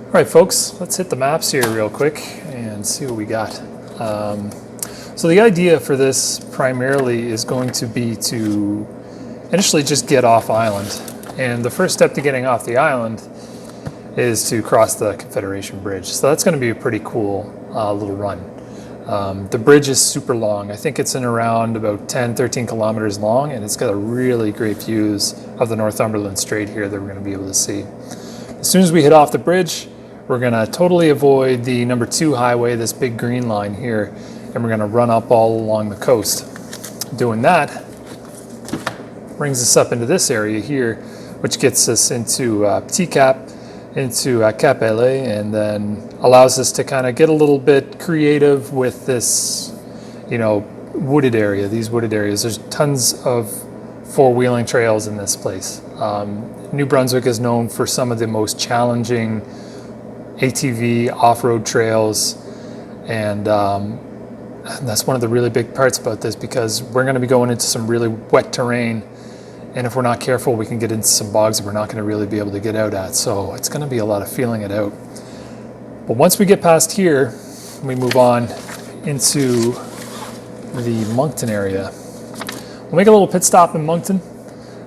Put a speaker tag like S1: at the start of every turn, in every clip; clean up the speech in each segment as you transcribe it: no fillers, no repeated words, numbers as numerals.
S1: All right, folks, let's hit the maps here real quick and see what we got. So the idea for this primarily is going to be to initially just get off island. And the first step to getting off the island is to cross the Confederation Bridge. So that's going to be a pretty cool little run. The bridge is super long. I think it's in around about 10, 13 kilometers long, and it's got a really great views of the Northumberland Strait here that we're going to be able to see. As soon as we hit off the bridge, we're going to totally avoid the number 2 highway, this big green line here, and we're going to run up all along the coast. Doing that brings us up into this area here, which gets us into Petit Cap, into Cap LA, and then allows us to kind of get a little bit creative with this, wooded area, these wooded areas. There's tons of four-wheeling trails in this place. New Brunswick is known for some of the most challenging ATV off-road trails, and that's one of the really big parts about this, because we're going to be going into some really wet terrain, and if we're not careful we can get into some bogs that we're not going to really be able to get out at, so it's going to be a lot of feeling it out. But once we get past here, we move on into the Moncton area. We'll make a little pit stop in Moncton.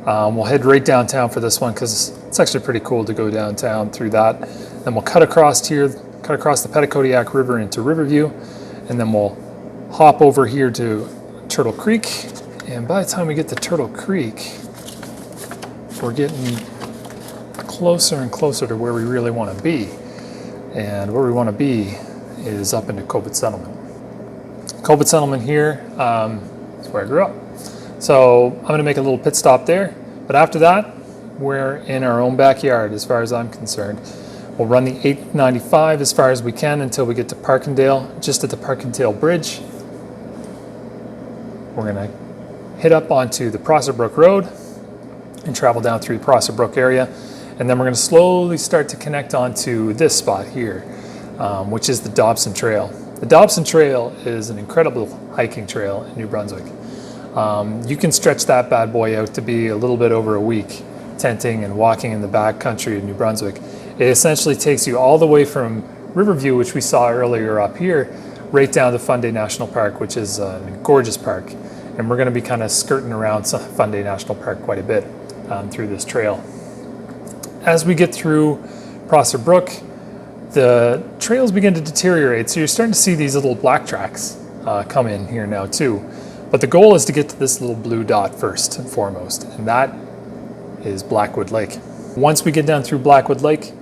S1: We'll head right downtown for this one because it's actually pretty cool to go downtown through that. Then we'll cut across here, cut across the Petitcodiac River into Riverview, and then we'll hop over here to Turtle Creek. And by the time we get to Turtle Creek, we're getting closer and closer to where we really want to be. And where we want to be is up into Cobbett Settlement. Cobbett Settlement here is where I grew up. So I'm going to make a little pit stop there, but after that, we're in our own backyard as far as I'm concerned. We'll run the 895 as far as we can until we get to Parkindale. Just at the Parkindale Bridge, we're going to hit up onto the Prosserbrook Road and travel down through the Prosserbrook area, and then we're going to slowly start to connect onto this spot here, which is the Dobson Trail. The Dobson Trail is an incredible hiking trail in New Brunswick. You can stretch that bad boy out to be a little bit over a week, tenting and walking in the back country of New Brunswick. It essentially takes you all the way from Riverview, which we saw earlier up here, right down to Fundy National Park, which is a gorgeous park. And we're going to be kind of skirting around Fundy National Park quite a bit through this trail. As we get through Prosserbrook, the trails begin to deteriorate, so you're starting to see these little black tracks come in here now too. But the goal is to get to this little blue dot first and foremost, and that is Blackwood Lake. Once we get down through Blackwood Lake,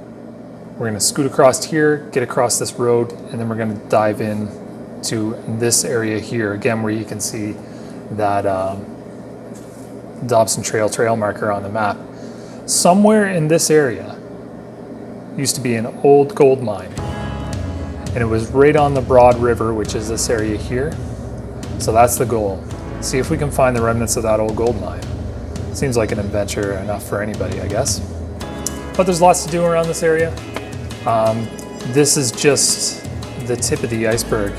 S1: we're going to scoot across here, get across this road, and then we're going to dive in to this area here, again where you can see that Dobson trail marker on the map. Somewhere in this area used to be an old gold mine, and it was right on the Broad River, which is this area here. So that's the goal. See if we can find the remnants of that old gold mine. Seems like an adventure enough for anybody, I guess. But there's lots to do around this area. This is just the tip of the iceberg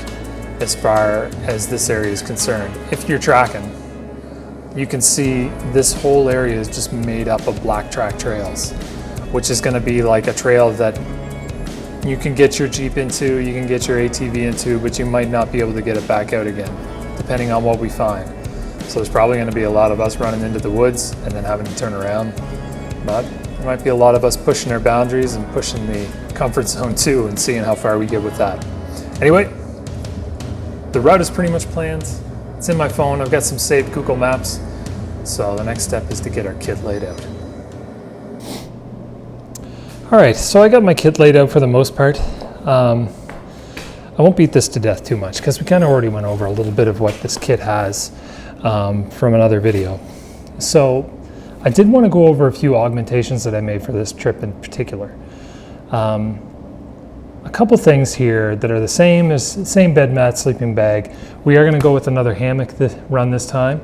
S1: as far as this area is concerned. If you're tracking, you can see this whole area is just made up of black track trails, which is going to be like a trail that you can get your Jeep into, you can get your ATV into, but you might not be able to get it back out again, depending on what we find. So there's probably going to be a lot of us running into the woods and then having to turn around. But there might be a lot of us pushing our boundaries and pushing the comfort zone too and seeing how far we get with that. Anyway, the route is pretty much planned. It's in my phone. I've got some saved Google Maps. So the next step is to get our kit laid out. All right, so I got my kit laid out for the most part. I won't beat this to death too much because we kind of already went over a little bit of what this kit has from another video. So I did want to go over a few augmentations that I made for this trip in particular. A couple things here that are the same bed mat, sleeping bag. We are going to go with another hammock run this time.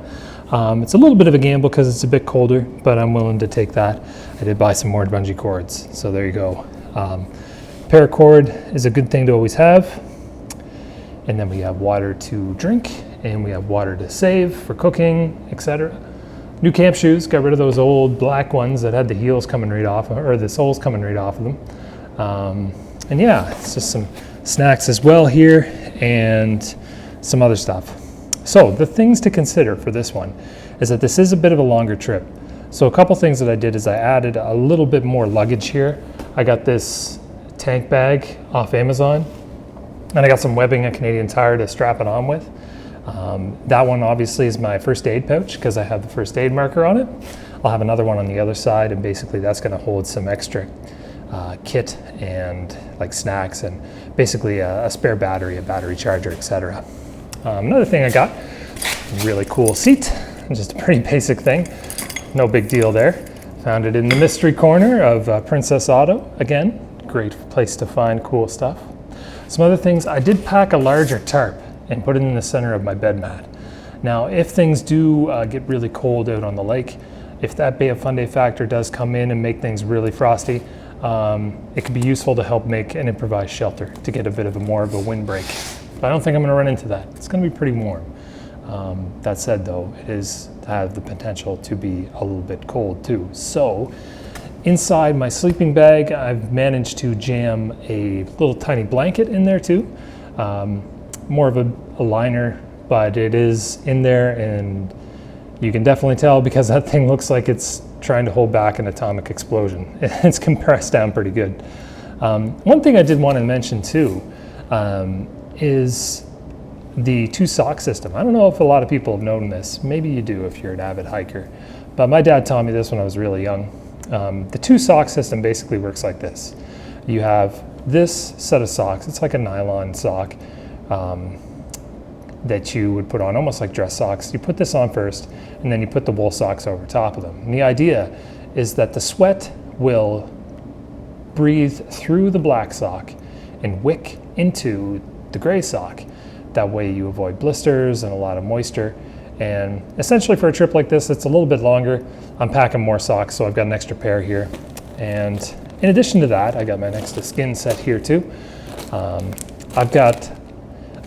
S1: It's a little bit of a gamble because it's a bit colder, but I'm willing to take that. I did buy some more bungee cords, so there you go. Paracord is a good thing to always have. And then we have water to drink, and we have water to save for cooking, etc. New camp shoes, got rid of those old black ones that had the heels coming right off, or the soles coming right off of them. And yeah, it's just some snacks as well here and some other stuff. So the things to consider for this one is that this is a bit of a longer trip. So a couple things that I did is I added a little bit more luggage here. I got this tank bag off Amazon, and I got some webbing at Canadian Tire to strap it on with. That one obviously is my first aid pouch because I have the first aid marker on it. I'll have another one on the other side, and basically that's going to hold some extra kit and like snacks and basically a spare battery, a battery charger, etc. Another thing I got, really cool seat, just a pretty basic thing, no big deal there. Found it in the mystery corner of Princess Auto. Again, great place to find cool stuff. Some other things, I did pack a larger tarp and put it in the center of my bed mat. Now, if things do get really cold out on the lake, if that Bay of Fundy factor does come in and make things really frosty, it can be useful to help make an improvised shelter to get a bit of more of a windbreak. But I don't think I'm going to run into that. It's going to be pretty warm. That said, though, it is to have the potential to be a little bit cold too. So inside my sleeping bag, I've managed to jam a little tiny blanket in there too. More of a liner, but it is in there, and you can definitely tell because that thing looks like it's trying to hold back an atomic explosion. It's compressed down pretty good. One thing I did want to mention too is the 2-sock system. I don't know if a lot of people have known this. Maybe you do if you're an avid hiker. But my dad taught me this when I was really young. The 2-sock system basically works like this. You have this set of socks. It's like a nylon sock that you would put on, almost like dress socks. You put this on first, and then you put the wool socks over top of them. And the idea is that the sweat will breathe through the black sock and wick into the gray sock. That way you avoid blisters and a lot of moisture. And essentially for a trip like this, it's a little bit longer. I'm packing more socks, so I've got an extra pair here. And in addition to that, I got my next to skin set here too. I've got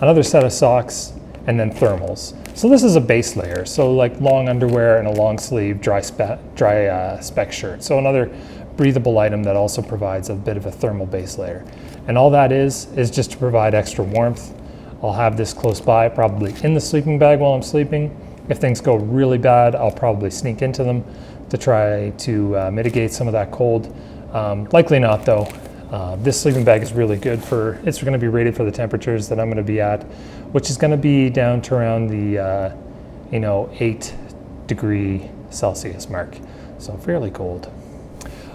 S1: another set of socks and then thermals. So this is a base layer. So like long underwear and a long sleeve dry spec shirt. So another breathable item that also provides a bit of a thermal base layer. And all that is just to provide extra warmth. I'll have this close by, probably in the sleeping bag while I'm sleeping. If things go really bad, I'll probably sneak into them to try to mitigate some of that cold. Likely not though. This sleeping bag is really good it's going to be rated for the temperatures that I'm going to be at, which is going to be down to around the 8 °C mark. So fairly cold.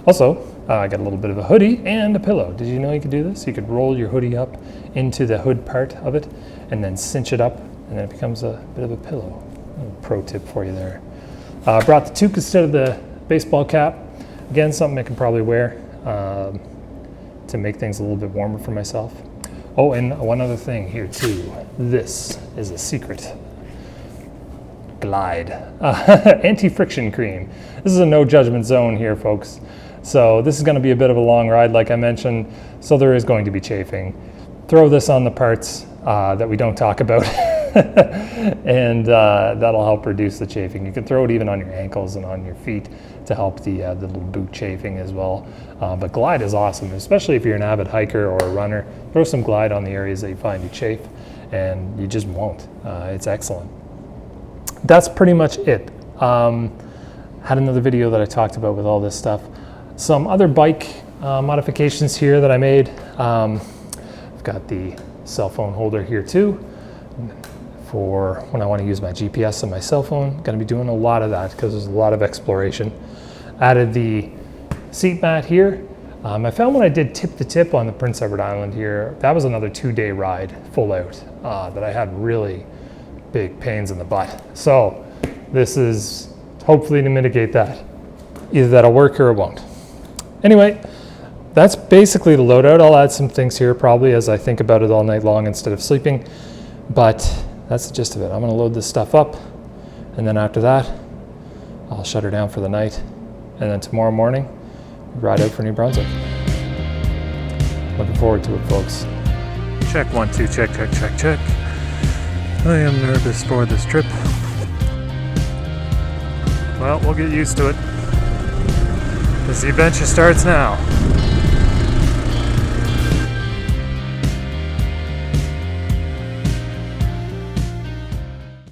S1: Also, I got a little bit of a hoodie and a pillow. Did you know you could do this? You could roll your hoodie up into the hood part of it and then cinch it up, and then it becomes a bit of a pillow. A little pro tip for you there. Brought the toque instead of the baseball cap. Again, something I can probably wear to make things a little bit warmer for myself. Oh, and one other thing here too. This is a secret. Glide. Anti-friction cream. This is a no judgment zone here, folks. So this is going to be a bit of a long ride, like I mentioned, so there is going to be chafing. Throw this on the parts that we don't talk about, and that'll help reduce the chafing. You can throw it even on your ankles and on your feet to help the little boot chafing as well. But Glide is awesome, especially if you're an avid hiker or a runner. Throw some Glide on the areas that you find you chafe, and you just won't. It's excellent. That's pretty much it. Had another video that I talked about with all this stuff. Some other bike modifications here that I made. I've got the cell phone holder here too for when I want to use my GPS on my cell phone. Going to be doing a lot of that because there's a lot of exploration. Added the seat mat here. I found when I did tip to tip on the Prince Edward Island here, that was another 2-day ride full out that I had really big pains in the butt. So this is hopefully to mitigate that. Either that'll work or it won't. Anyway, that's basically the loadout. I'll add some things here probably as I think about it all night long instead of sleeping, but that's the gist of it. I'm going to load this stuff up, and then after that, I'll shut her down for the night, and then tomorrow morning, ride out for New Brunswick. Looking forward to it, folks. Check 1, 2, check. I am nervous for this trip. Well, we'll get used to it. As the adventure starts now.